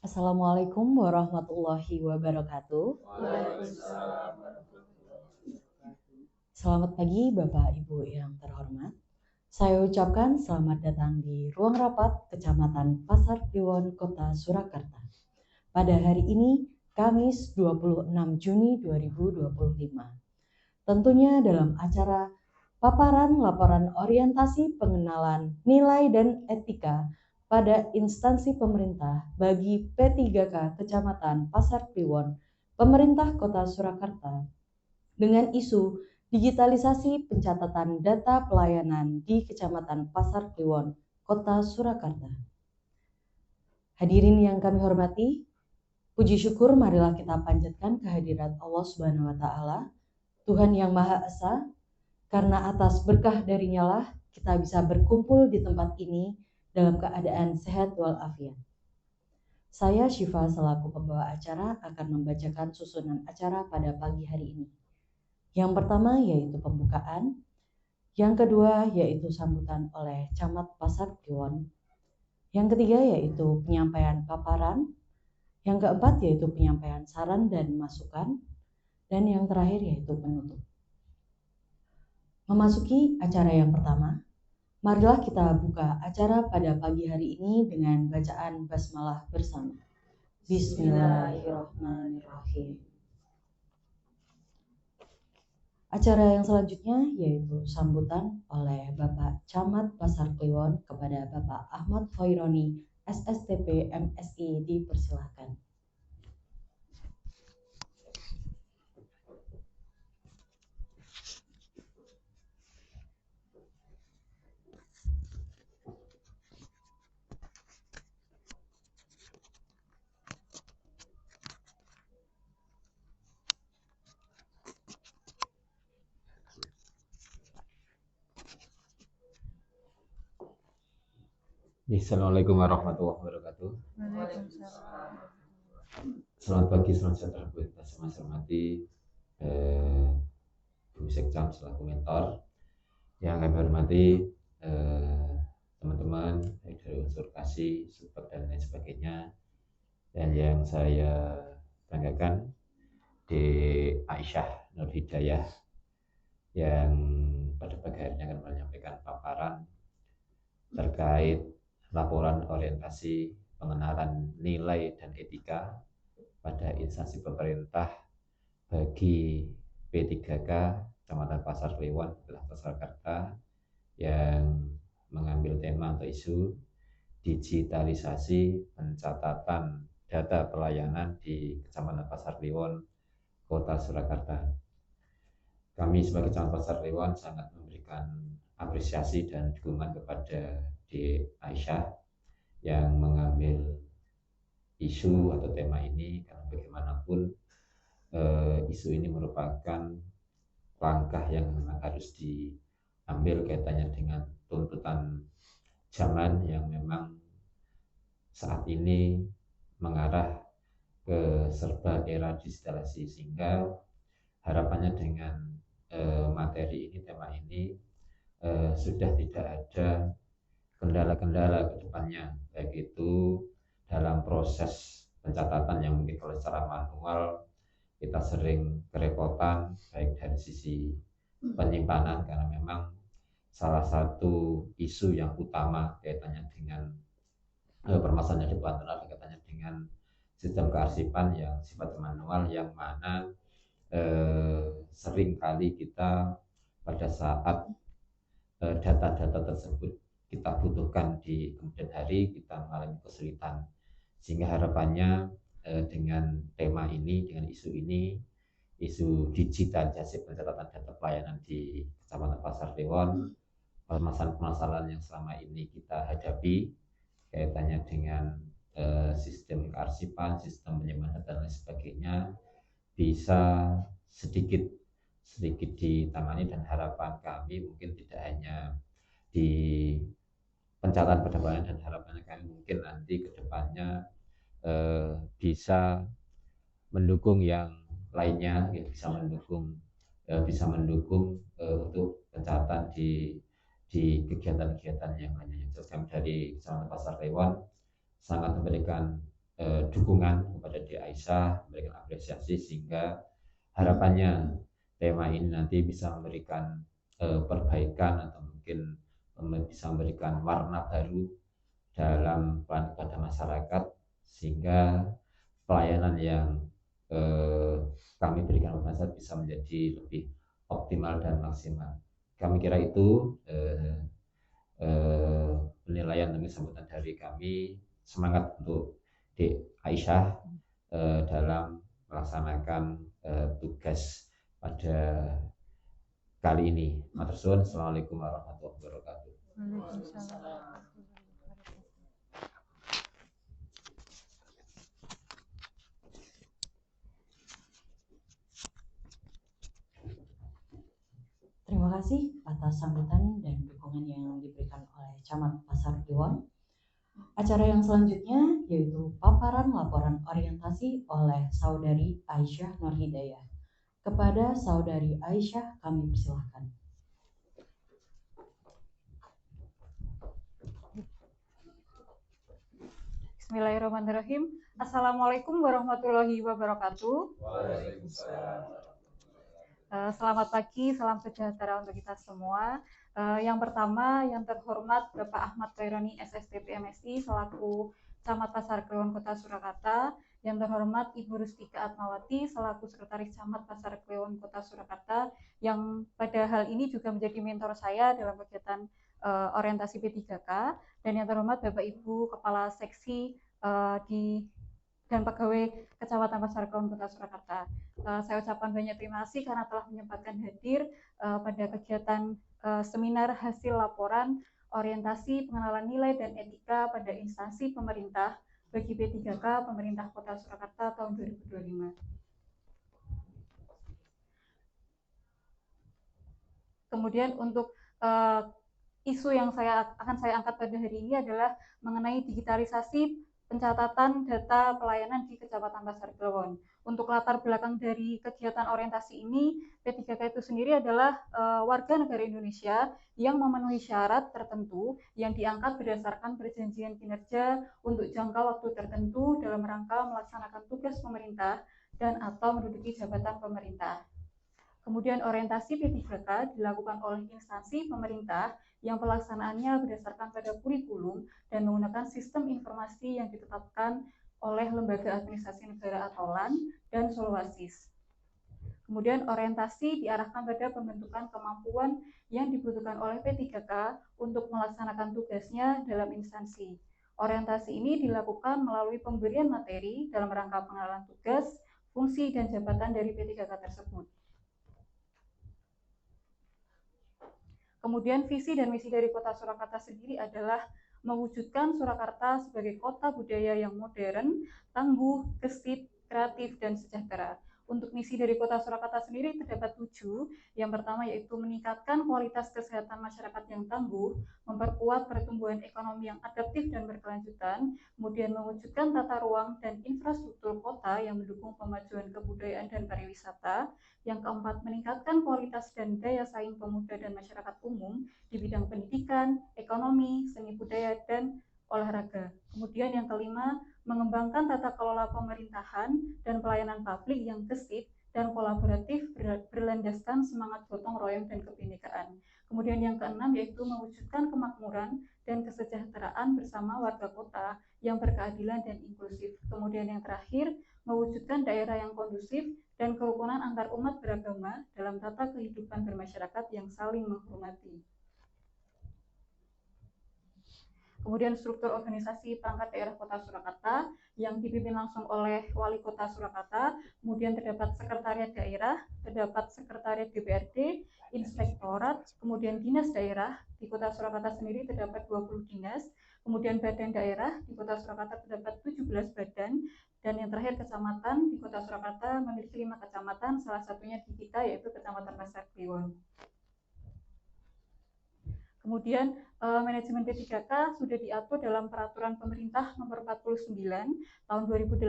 Assalamualaikum warahmatullahi wabarakatuh. Waalaikumsalam. Selamat pagi Bapak Ibu yang terhormat. Saya ucapkan selamat datang di ruang rapat Kecamatan Pasar Kliwon, Kota Surakarta. Pada hari ini, Kamis 26 Juni 2025. Tentunya dalam acara paparan laporan orientasi pengenalan nilai dan etika pada instansi pemerintah bagi P3K Kecamatan Pasar Kliwon, pemerintah Kota Surakarta, dengan isu digitalisasi pencatatan data pelayanan di Kecamatan Pasar Kliwon, Kota Surakarta. Hadirin yang kami hormati, puji syukur marilah kita panjatkan kehadirat Allah Subhanahu wa Ta'ala, Tuhan yang Maha Esa, karena atas berkah darinya lah kita bisa berkumpul di tempat ini dalam keadaan sehat walafiat. Saya Syifa selaku pembawa acara akan membacakan susunan acara pada pagi hari ini. Yang pertama yaitu pembukaan, yang kedua yaitu sambutan oleh Camat Pasar Kliwon, yang ketiga yaitu penyampaian paparan, yang keempat yaitu penyampaian saran dan masukan, dan yang terakhir yaitu penutup. Memasuki acara yang pertama, marilah kita buka acara pada pagi hari ini dengan bacaan basmalah bersama. Bismillahirrahmanirrahim. Acara yang selanjutnya yaitu sambutan oleh Bapak Camat Pasar Kliwon kepada Bapak Ahmad Khaironi, SSTP MSI, dipersilahkan. Assalamualaikum warahmatullahi wabarakatuh. Selamat pagi, selamat sejahtera buat kita semua. Saya hormati Bu Sekcam selaku mentor. Yang kami hormati teman-teman baik dari unsur kasih, support dan lain sebagainya. Dan yang saya banggakan di Aisyah Nur Hidayah yang pada pagi hari ini akan menyampaikan paparan terkait laporan orientasi pengenalan nilai dan etika pada instansi pemerintah bagi P3K Kecamatan Pasar Kliwon, Kota Surakarta, yang mengambil tema atau isu digitalisasi pencatatan data pelayanan di Kecamatan Pasar Kliwon, Kota Surakarta. Kami sebagai Kecamatan Pasar Kliwon sangat memberikan apresiasi dan dukungan kepada di Aisyah yang mengambil isu atau tema ini, karena bagaimanapun isu ini merupakan langkah yang memang harus diambil kaitannya dengan tuntutan zaman yang memang saat ini mengarah ke serba era digitalisasi, sehingga harapannya dengan materi ini, tema ini sudah tidak ada kendala-kendala ke depannya, baik itu dalam proses pencatatan yang mungkin kalau secara manual kita sering kerepotan, baik dari sisi penyimpanan, karena memang salah satu isu yang utama kaitannya dengan permasalahan di Banten kaitannya dengan sistem kearsipan yang sifat manual, yang mana sering kali kita pada saat data-data tersebut kita butuhkan di kemudian hari kita mengalami kesulitan, sehingga harapannya dengan tema ini, dengan isu ini, isu digitalisasi pencatatan data pelayanan di Kecamatan Pasar Kliwon, permasalahan-permasalahan yang selama ini kita hadapi kaitannya dengan sistem kearsipan, sistem penyimpanan dan lain sebagainya bisa sedikit ditangani, dan harapan kami mungkin tidak hanya di pencatatan pelayanan, dan harapannya kami mungkin nanti ke depannya bisa mendukung yang lainnya, bisa mendukung untuk pencatatan di kegiatan-kegiatan yang lainnya. Terus kami dari Kecamatan Pasar Kliwon sangat memberikan dukungan kepada Dek Aisyah, memberikan apresiasi sehingga harapannya tema ini nanti bisa memberikan perbaikan atau mungkin bisa memberikan warna baru dalam pelayanan kepada masyarakat sehingga pelayanan yang kami berikan kepada masyarakat bisa menjadi lebih optimal dan maksimal. Kami kira itu penilaian dan sambutan dari kami. Semangat untuk Dek Aisyah dalam melaksanakan tugas pada kali ini. Matur suwun. Assalamualaikum warahmatullahi wabarakatuh. Waalaikumsalam. Terima kasih atas sambutan dan dukungan yang diberikan oleh Camat Pasar Kliwon. Acara yang selanjutnya yaitu paparan laporan orientasi oleh Saudari Aisyah Nurhidayah. Kepada Saudari Aisyah kami persilahkan. Bismillahirrahmanirrahim. Assalamualaikum warahmatullahi wabarakatuh. Waalaikumsalam. Selamat pagi, salam sejahtera untuk kita semua. Yang pertama, yang terhormat Bapak Ahmad Khaironi SSTP MSI selaku Camat Pasar Kliwon Kota Surakarta. Yang terhormat Ibu Rustika Atmawati selaku Sekretaris Camat Pasar Kliwon Kota Surakarta yang pada hal ini juga menjadi mentor saya dalam kegiatan orientasi P3K. Dan yang terhormat Bapak Ibu Kepala Seksi dan pegawai Kecamatan Pasar Kliwon Kota Surakarta. Saya ucapkan banyak terima kasih karena telah menyempatkan hadir pada kegiatan seminar hasil laporan orientasi pengenalan nilai dan etika pada instansi pemerintah bagi P3K Pemerintah Kota Surakarta tahun 2025. Kemudian untuk isu yang akan saya angkat pada hari ini adalah mengenai digitalisasi pencatatan data pelayanan di Kecamatan Pasar Kliwon. Untuk latar belakang dari kegiatan orientasi ini, P3K itu sendiri adalah warga negara Indonesia yang memenuhi syarat tertentu yang diangkat berdasarkan perjanjian kinerja untuk jangka waktu tertentu dalam rangka melaksanakan tugas pemerintah dan atau menduduki jabatan pemerintah. Kemudian orientasi P3K dilakukan oleh instansi pemerintah yang pelaksanaannya berdasarkan pada kurikulum dan menggunakan sistem informasi yang ditetapkan oleh Lembaga Administrasi Negara atau LAN dan Solwasis. Kemudian orientasi diarahkan pada pembentukan kemampuan yang dibutuhkan oleh P3K untuk melaksanakan tugasnya dalam instansi. Orientasi ini dilakukan melalui pemberian materi dalam rangka pengenalan tugas, fungsi, dan jabatan dari P3K tersebut. Kemudian visi dan misi dari Kota Surakarta sendiri adalah mewujudkan Surakarta sebagai kota budaya yang modern, tangguh, gesit, kreatif, dan sejahtera. Untuk misi dari Kota Surakarta sendiri terdapat 7. Yang pertama yaitu meningkatkan kualitas kesehatan masyarakat yang tangguh, memperkuat pertumbuhan ekonomi yang adaptif dan berkelanjutan, kemudian mewujudkan tata ruang dan infrastruktur kota yang mendukung pemajuan kebudayaan dan pariwisata. Yang keempat, meningkatkan kualitas dan daya saing pemuda dan masyarakat umum di bidang pendidikan, ekonomi, seni budaya, dan olahraga. Kemudian yang kelima, mengembangkan tata kelola pemerintahan dan pelayanan publik yang gesit dan kolaboratif berlandaskan semangat gotong royong dan kebinekaan. Kemudian yang keenam yaitu mewujudkan kemakmuran dan kesejahteraan bersama warga kota yang berkeadilan dan inklusif. Kemudian yang terakhir, mewujudkan daerah yang kondusif dan kerukunan antar umat beragama dalam tata kehidupan bermasyarakat yang saling menghormati. Kemudian struktur organisasi perangkat daerah Kota Surakarta yang dipimpin langsung oleh Wali Kota Surakarta, kemudian terdapat sekretariat daerah, terdapat sekretariat DPRD, inspektorat, kemudian dinas daerah. Di Kota Surakarta sendiri terdapat 20 dinas, kemudian badan daerah di Kota Surakarta terdapat 17 badan, dan yang terakhir kecamatan di Kota Surakarta memiliki 5 kecamatan, salah satunya di kita yaitu Kecamatan Pasar Kliwon. Kemudian manajemen P3K sudah diatur dalam Peraturan Pemerintah Nomor 49 Tahun 2018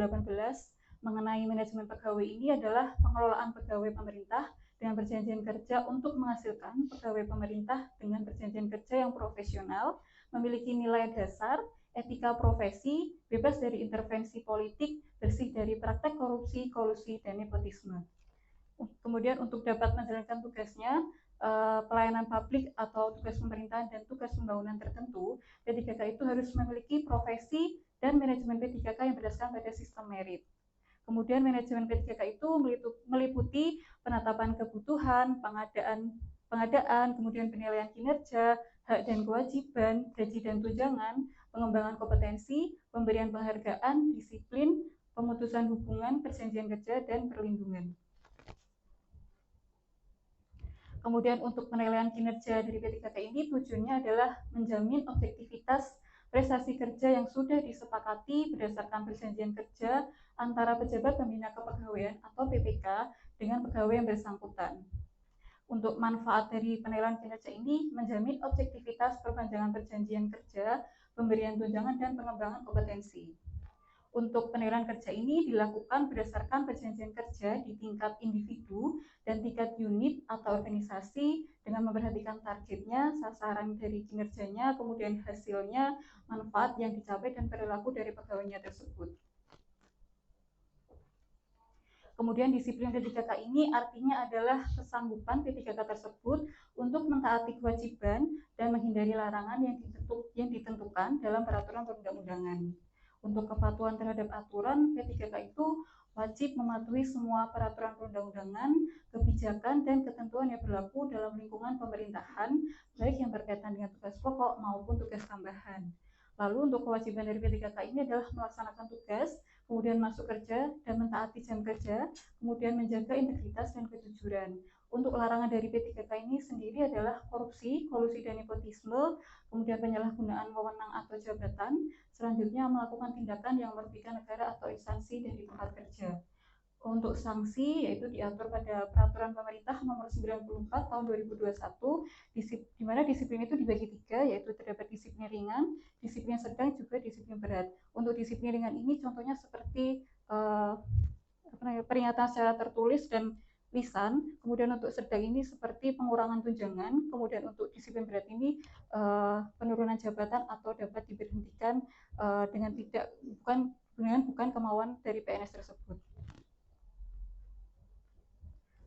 mengenai manajemen pegawai. Ini adalah pengelolaan pegawai pemerintah dengan perjanjian kerja untuk menghasilkan pegawai pemerintah dengan perjanjian kerja yang profesional, memiliki nilai dasar, etika profesi, bebas dari intervensi politik, bersih dari praktek korupsi, kolusi, dan nepotisme. Kemudian untuk dapat menjalankan tugasnya, pelayanan publik atau tugas pemerintahan dan tugas pembangunan tertentu, P3K itu harus memiliki profesi dan manajemen P3K yang berdasarkan pada sistem merit. Kemudian manajemen P3K itu meliputi penetapan kebutuhan, pengadaan, kemudian penilaian kinerja, hak dan kewajiban, gaji dan tunjangan, pengembangan kompetensi, pemberian penghargaan, disiplin, pemutusan hubungan, perjanjian kerja, dan perlindungan. Kemudian untuk penilaian kinerja dari P3K ini tujuannya adalah menjamin objektivitas prestasi kerja yang sudah disepakati berdasarkan perjanjian kerja antara pejabat pembina kepegawaian atau PPK dengan pegawai yang bersangkutan. Untuk manfaat dari penilaian kinerja ini menjamin objektivitas perpanjangan perjanjian kerja, pemberian tunjangan, dan pengembangan kompetensi. Untuk penilaian kerja ini dilakukan berdasarkan perjanjian kerja di tingkat individu dan tingkat unit atau organisasi dengan memperhatikan targetnya, sasaran dari kinerjanya, kemudian hasilnya, manfaat yang dicapai, dan perilaku dari pegawainya tersebut. Kemudian disiplin P3K ini artinya adalah kesanggupan P3K tersebut untuk mentaati kewajiban dan menghindari larangan yang ditentukan dalam peraturan perundang-undangan. Untuk kepatuhan terhadap aturan, P3K itu wajib mematuhi semua peraturan perundang-undangan, kebijakan, dan ketentuan yang berlaku dalam lingkungan pemerintahan, baik yang berkaitan dengan tugas pokok maupun tugas tambahan. Lalu untuk kewajiban dari P3K ini adalah melaksanakan tugas, kemudian masuk kerja dan mentaati jam kerja, kemudian menjaga integritas dan kejujuran. Untuk larangan dari P3K ini sendiri adalah korupsi, kolusi, dan nepotisme, kemudian penyalahgunaan wewenang atau jabatan, selanjutnya melakukan tindakan yang merugikan negara atau instansi dari tempat kerja. Untuk sanksi yaitu diatur pada peraturan pemerintah nomor 94 tahun 2021, di mana disiplin itu dibagi 3, yaitu terdapat disiplin ringan, disiplin sedang, juga disiplin berat. Untuk disiplin ringan ini contohnya seperti peringatan secara tertulis dan lisan, kemudian untuk sedang ini seperti pengurangan tunjangan, kemudian untuk disiplin berat ini penurunan jabatan atau dapat diberhentikan dengan bukan kemauan dari PNS tersebut.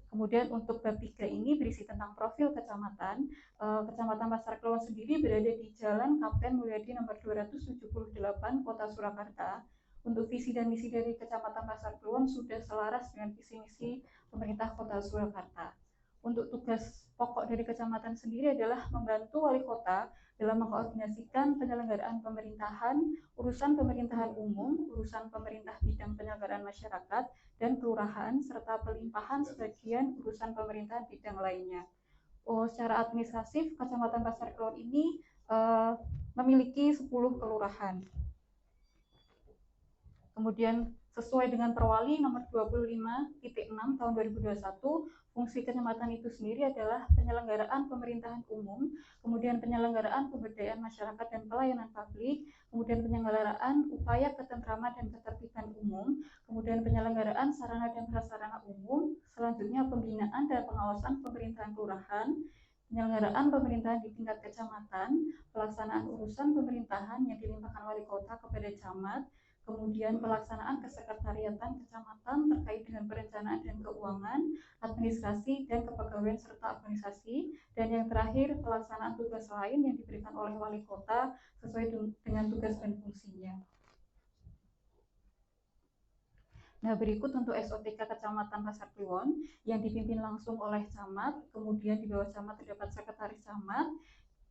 Kemudian untuk bab 3 ini berisi tentang profil kecamatan. Kecamatan Pasar Kliwon sendiri berada di Jalan Kapten Mulyadi nomor 278, Kota Surakarta. Untuk visi dan misi dari Kecamatan Pasar Kliwon sudah selaras dengan visi misi pemerintah Kota Surakarta. Untuk tugas pokok dari kecamatan sendiri adalah membantu wali kota dalam mengkoordinasikan penyelenggaraan pemerintahan, urusan pemerintahan umum, urusan pemerintah bidang penyelenggaraan masyarakat dan kelurahan, serta pelimpahan sebagian urusan pemerintahan bidang lainnya. Secara administratif, Kecamatan Pasar Kliwon ini memiliki 10 kelurahan. Kemudian sesuai dengan Perwali nomor 25.6 tahun 2021, fungsi kecamatan itu sendiri adalah penyelenggaraan pemerintahan umum, kemudian penyelenggaraan pemberdayaan masyarakat dan pelayanan publik, kemudian penyelenggaraan upaya ketentraman dan ketertiban umum, kemudian penyelenggaraan sarana dan prasarana umum, selanjutnya pembinaan dan pengawasan pemerintahan kelurahan, penyelenggaraan pemerintahan di tingkat kecamatan, pelaksanaan urusan pemerintahan yang dilimpahkan wali kota kepada camat, kemudian pelaksanaan kesekretariatan kecamatan terkait dengan perencanaan dan keuangan, administrasi dan kepegawaian serta organisasi, dan yang terakhir pelaksanaan tugas lain yang diberikan oleh wali kota sesuai dengan tugas dan fungsinya. Nah, berikut untuk SOTK Kecamatan Pasar Kliwon yang dipimpin langsung oleh camat, kemudian di bawah camat terdapat sekretaris camat,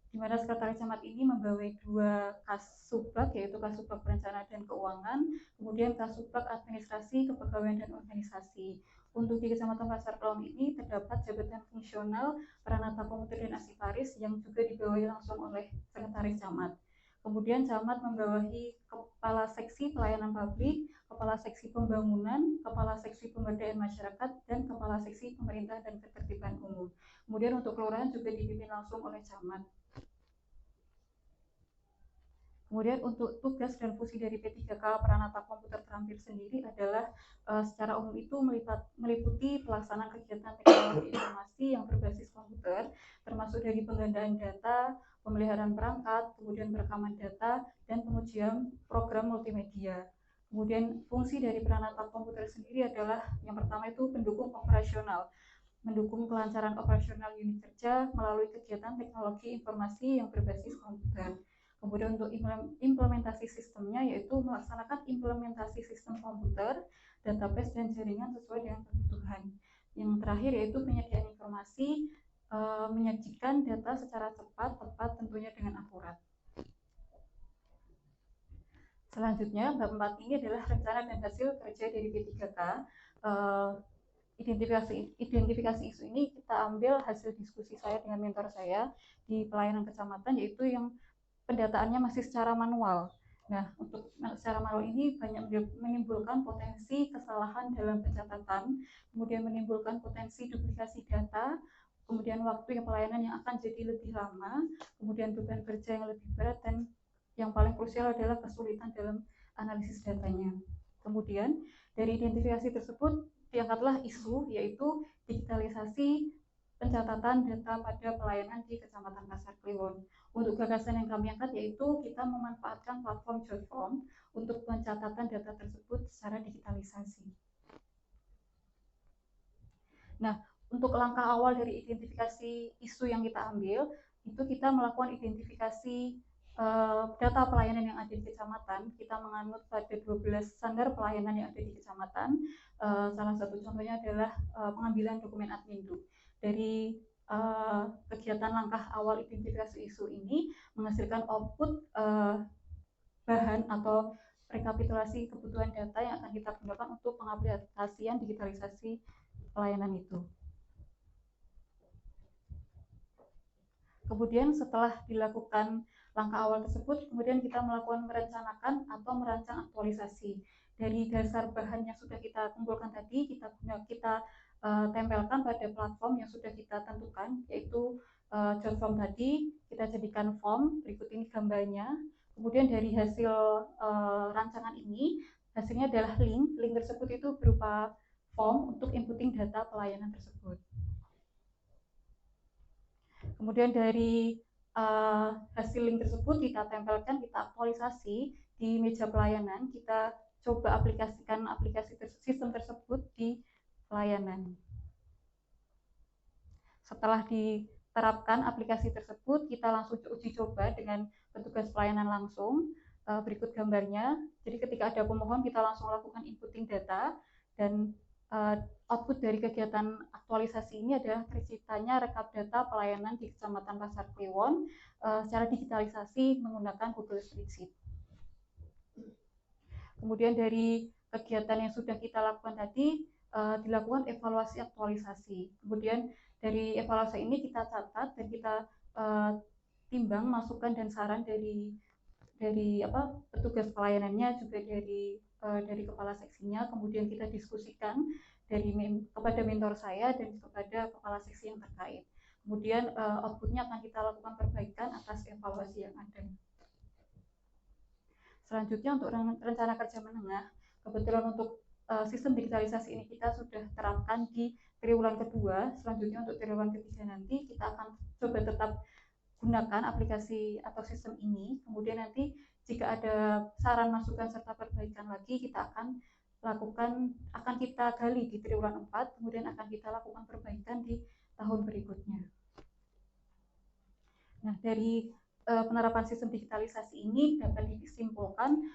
di mana sekretaris camat ini membawai 2 kasubag, yaitu kasubag perencanaan dan keuangan, kemudian kasubag administrasi, kepegawaian dan organisasi. Untuk di Kecamatan Pasar Kliwon ini terdapat jabatan fungsional, Pranata Komuter dan Asiparis yang juga dibawahi langsung oleh sekretaris camat. Kemudian camat membawahi kepala seksi pelayanan publik, kepala seksi pembangunan, kepala seksi pemberdayaan masyarakat, dan kepala seksi pemerintahan dan ketertiban umum. Kemudian untuk kelurahan juga dipimpin langsung oleh camat. Kemudian untuk tugas dan fungsi dari P3K Pranata Komputer Terampil sendiri adalah secara umum itu meliputi pelaksanaan kegiatan teknologi informasi yang berbasis komputer, termasuk dari penggandaan data, pemeliharaan perangkat, kemudian perekaman data, dan pengujian program multimedia. Kemudian fungsi dari Pranata Komputer sendiri adalah yang pertama itu pendukung operasional, mendukung kelancaran operasional unit kerja melalui kegiatan teknologi informasi yang berbasis komputer. Kemudian untuk implementasi sistemnya yaitu melaksanakan implementasi sistem komputer, database dan jaringan sesuai dengan kebutuhan. Yang terakhir yaitu penyediaan informasi, menyajikan data secara cepat, tepat, tentunya dengan akurat. Selanjutnya, bab 4 ini adalah rencana dan hasil kerja dari P3K. Identifikasi isu ini kita ambil hasil diskusi saya dengan mentor saya di pelayanan kecamatan, yaitu yang pendataannya masih secara manual. Nah, untuk secara manual ini banyak menimbulkan potensi kesalahan dalam pencatatan, kemudian menimbulkan potensi duplikasi data, kemudian waktu pelayanan yang akan jadi lebih lama, kemudian beban kerja yang lebih berat, dan yang paling krusial adalah kesulitan dalam analisis datanya. Kemudian dari identifikasi tersebut diangkatlah isu, yaitu digitalisasi pencatatan data pada pelayanan di Kecamatan Pasar Kliwon. Untuk gagasan yang kami angkat yaitu kita memanfaatkan platform Jotform untuk pencatatan data tersebut secara digitalisasi. Nah, untuk langkah awal dari identifikasi isu yang kita ambil, itu kita melakukan identifikasi data pelayanan yang ada di kecamatan. Kita menganut pada 12 standar pelayanan yang ada di kecamatan. Salah satu contohnya adalah pengambilan dokumen admin. Dari kegiatan langkah awal identifikasi isu ini menghasilkan output bahan atau rekapitulasi kebutuhan data yang akan kita gunakan untuk pengaplikasian digitalisasi pelayanan itu. Kemudian setelah dilakukan langkah awal tersebut, kemudian kita melakukan merencanakan atau merancang aktualisasi. Dari dasar bahan yang sudah kita kumpulkan tadi, kita tempelkan pada platform yang sudah kita tentukan, yaitu Jotform tadi, kita jadikan form, berikut ini gambarnya. Kemudian dari hasil rancangan ini, hasilnya adalah link tersebut itu berupa form untuk inputting data pelayanan tersebut. Kemudian dari hasil link tersebut kita tempelkan, kita aktualisasi di meja pelayanan, kita coba aplikasikan sistem tersebut di pelayanan. Setelah diterapkan aplikasi tersebut, kita langsung uji coba dengan petugas pelayanan langsung. Berikut gambarnya. Jadi ketika ada pemohon, kita langsung lakukan inputting data, dan output dari kegiatan aktualisasi ini adalah terciptanya rekap data pelayanan di Kecamatan Pasar Kliwon secara digitalisasi menggunakan Google Spreadsheet. Kemudian dari kegiatan yang sudah kita lakukan tadi, dilakukan evaluasi aktualisasi. Kemudian dari evaluasi ini kita catat dan kita timbang masukan dan saran dari petugas pelayanannya, juga dari kepala seksinya. Kemudian kita diskusikan kepada mentor saya dan kepada kepala seksi yang terkait. Kemudian outputnya akan kita lakukan perbaikan atas evaluasi yang ada. Selanjutnya untuk rencana kerja menengah, kebetulan untuk sistem digitalisasi ini kita sudah terapkan di triwulan kedua. Selanjutnya untuk triwulan ketiga nanti kita akan coba tetap gunakan aplikasi atau sistem ini. Kemudian nanti jika ada saran, masukan, serta perbaikan lagi, kita akan kita gali di triwulan 4, kemudian akan kita lakukan perbaikan di tahun berikutnya. Nah, dari penerapan sistem digitalisasi ini dapat disimpulkan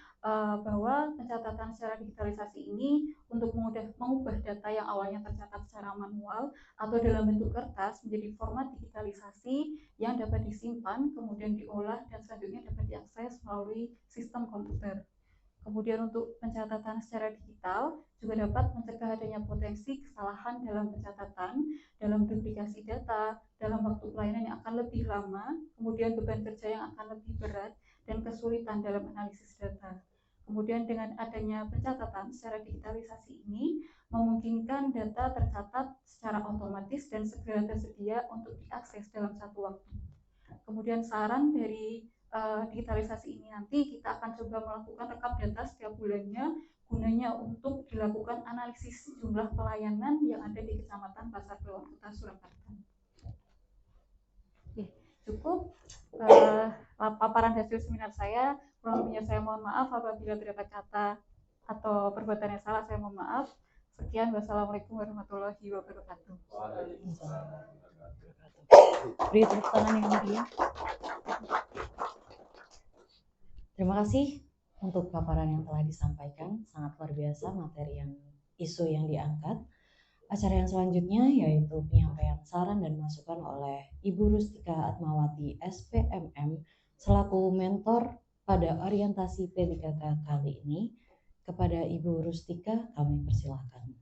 bahwa pencatatan secara digitalisasi ini untuk mengubah data yang awalnya tercatat secara manual atau dalam bentuk kertas menjadi format digitalisasi yang dapat disimpan, kemudian diolah, dan selanjutnya dapat diakses melalui sistem komputer. Kemudian untuk pencatatan secara digital juga dapat mencegah adanya potensi kesalahan dalam pencatatan, dalam duplikasi data, dalam waktu pelayanan yang akan lebih lama, kemudian beban kerja yang akan lebih berat, dan kesulitan dalam analisis data. Kemudian dengan adanya pencatatan secara digitalisasi ini memungkinkan data tercatat secara otomatis dan segera tersedia untuk diakses dalam satu waktu. Kemudian saran dari digitalisasi ini nanti kita akan coba melakukan rekap data setiap bulannya gunanya untuk dilakukan analisis jumlah pelayanan yang ada di Kecamatan Pasar Kliwon Kota Surakarta. Oke, cukup paparan hasil seminar saya. Kurang lebihnya saya mohon maaf apabila terdapat kata atau perbuatan yang salah, saya mohon maaf. Sekian, wassalamualaikum warahmatullahi wabarakatuh. Beri tepuk tangan yang meriah. Terima kasih untuk paparan yang telah disampaikan, sangat luar biasa materi isu yang diangkat. Acara yang selanjutnya yaitu penyampaian saran dan masukan oleh Ibu Rustika Atmawati SPMM selaku mentor pada orientasi P3K kali ini. Kepada Ibu Rustika kami persilahkan.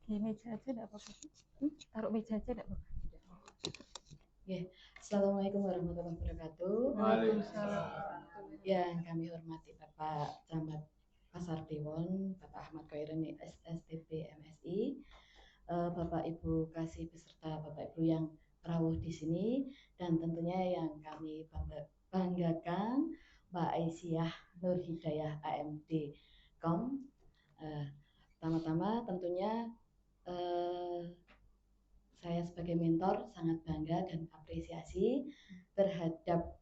Di meja aja enggak apa-apa. Taruh meja aja enggak apa-apa. Oke, Assalamualaikum warahmatullahi wabarakatuh. Waalaikumsalam. Yang kami hormati Bapak Camat Pasar Kliwon, Bapak Ahmad Khairani SSTP MSI, Bapak Ibu Kasih beserta Bapak Ibu yang rawuh di sini, dan tentunya yang kami banggakan Mbak Aisyah Nur Hidayah AMD Kom. Pertama-tama tentunya saya sebagai mentor sangat bangga dan apresiasi terhadap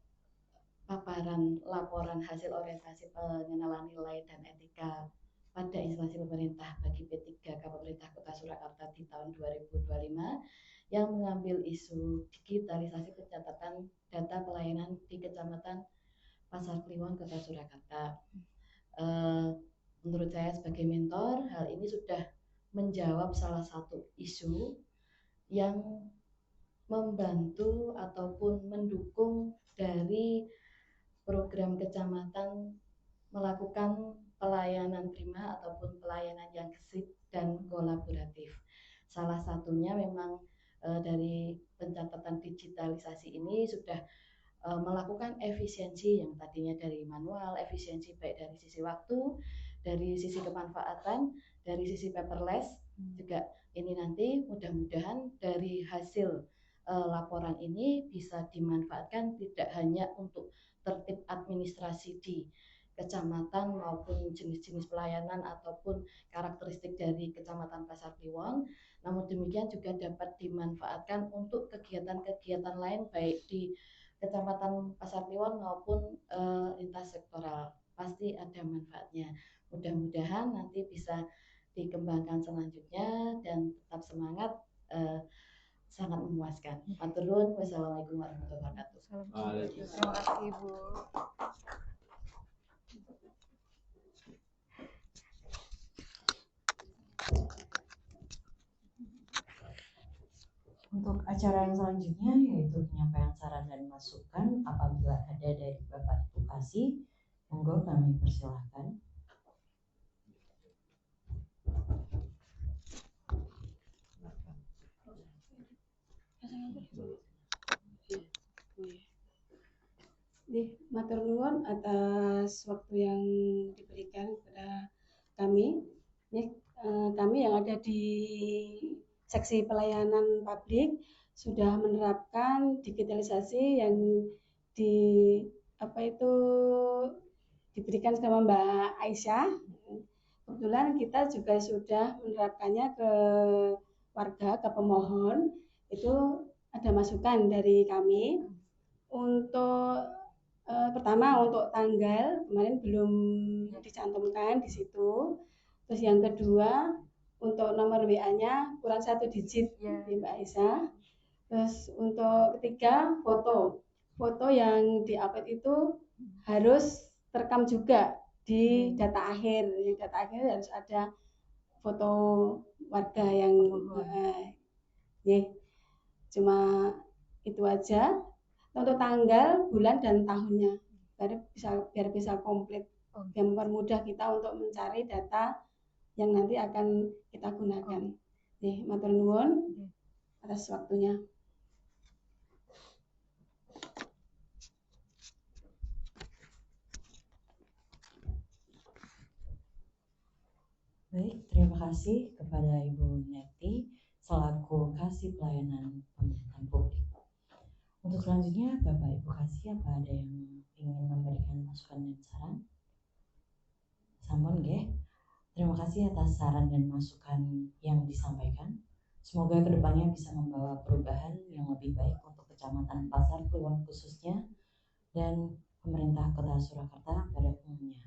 paparan laporan hasil orientasi pengenalan nilai dan etika pada instansi pemerintah bagi P3K Pemerintah Kota Surakarta di tahun 2025 yang mengambil isu digitalisasi pencatatan data pelayanan di Kecamatan Pasar Kliwon Kota Surakarta. Menurut saya sebagai mentor, hal ini sudah menjawab salah satu isu yang membantu ataupun mendukung dari program kecamatan melakukan pelayanan prima ataupun pelayanan yang gesit dan kolaboratif. Salah satunya memang dari pencatatan digitalisasi ini sudah melakukan efisiensi yang tadinya dari manual, efisiensi baik dari sisi waktu, dari sisi kemanfaatan, dari sisi paperless juga. Ini nanti mudah-mudahan dari hasil laporan ini bisa dimanfaatkan tidak hanya untuk tertib administrasi di kecamatan maupun jenis-jenis pelayanan ataupun karakteristik dari Kecamatan Pasar Kliwon, namun demikian juga dapat dimanfaatkan untuk kegiatan-kegiatan lain baik di Kecamatan Pasar Kliwon maupun lintas sektoral. Pasti ada manfaatnya. Mudah-mudahan nanti bisa dikembangkan selanjutnya dan tetap semangat, sangat memuaskan. Matur nuwun. Wassalamualaikum warahmatullahi wabarakatuh. Terima kasih, Bu. Untuk acara yang selanjutnya yaitu penyampaian saran dan masukan apabila ada dari Bapak Ibu Kasih, monggo kami persilahkan. Matur nuwun atas waktu yang diberikan kepada kami. Kami yang ada di seksi pelayanan publik sudah menerapkan digitalisasi yang diberikan sama Mbak Aisyah. Kebetulan kita juga sudah menerapkannya ke warga, ke pemohon. Itu ada masukan dari kami. Untuk pertama untuk tanggal kemarin belum dicantumkan di situ. Terus yang kedua untuk nomor WA-nya kurang 1 digit di Mbak Aisyah. Terus untuk ketiga foto yang di-upload itu harus terekam juga di data akhir. Di data akhir harus ada foto warga yang cuma itu aja. Untuk tanggal, bulan dan tahunnya biar bisa komplit, biar mempermudah kita untuk mencari data yang nanti akan kita gunakan. Matur nuwun atas waktunya. Baik, terima kasih kepada Ibu Neti selaku Kasih Pelayanan Pemerintahan Publik. Untuk selanjutnya, Bapak Ibu Kasih, apa ada yang ingin memberikan masukan dan saran? Sampun nggih. Terima kasih atas saran dan masukan yang disampaikan. Semoga kedepannya bisa membawa perubahan yang lebih baik untuk Kecamatan Pasar Kliwon khususnya dan pemerintah Kota Surakarta pada umumnya.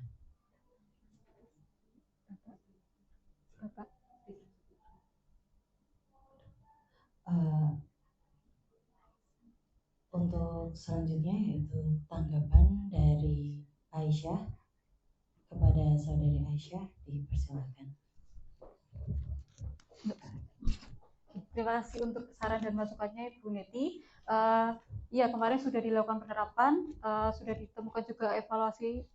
Bapak. Untuk selanjutnya yaitu tanggapan dari Aisyah. Kepada saudari Aisyah dipersilakan. Terima kasih untuk saran dan masukannya Ibu Neti. Ya, kemarin sudah dilakukan penerapan, sudah ditemukan juga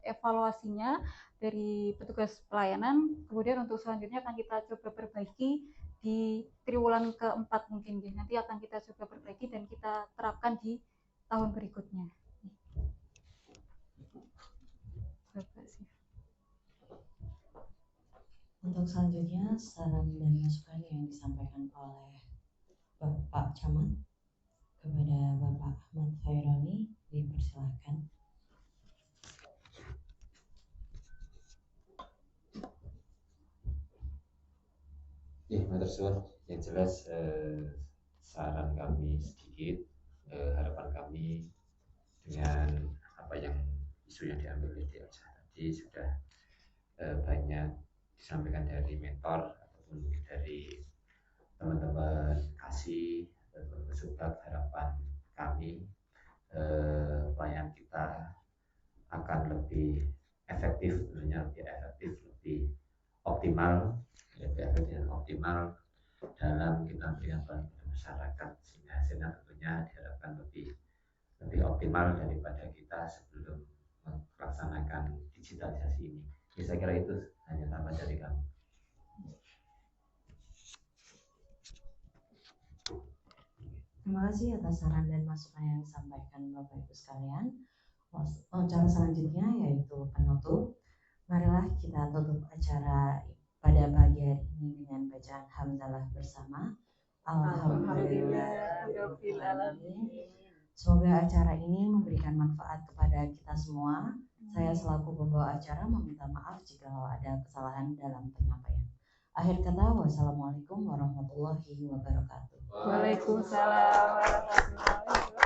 evaluasinya dari petugas pelayanan. Kemudian untuk selanjutnya akan kita coba perbaiki di triwulan keempat mungkin. Nanti akan kita coba perbaiki dan kita terapkan di tahun berikutnya. Untuk selanjutnya saran dan masukan yang disampaikan oleh Bapak Camat kepada Bapak Ahmad Khaironi dipersilakan. Matur suwun. Yang jelas saran kami sedikit, harapan kami dengan apa yang isu yang diambil oleh Aisyah tadi sudah banyak disampaikan dari mentor ataupun dari teman-teman kasih ataupun pesubat. Harapan kami pelayanan kita akan lebih efektif, tentunya lebih efektif, lebih optimal, dalam kita memberikan pelayanan kepada masyarakat, sehingga hasilnya tentunya diharapkan lebih optimal daripada kita sebelum melaksanakan digitalisasi ini. Saya kira itu hanya tambahan dari kami. Terima kasih atas saran dan masukan yang disampaikan Bapak Ibu sekalian. Acara selanjutnya yaitu penutup. Marilah kita tutup acara pada pagi hari ini dengan bacaan hamdalah bersama. Alhamdulillahirobbilalamin. Semoga acara ini memberikan manfaat kepada kita semua. Saya selaku pembawa acara meminta maaf jika ada kesalahan dalam penyampaian. Akhir kata, wassalamualaikum warahmatullahi wabarakatuh. Waalaikumsalam warahmatullahi wabarakatuh.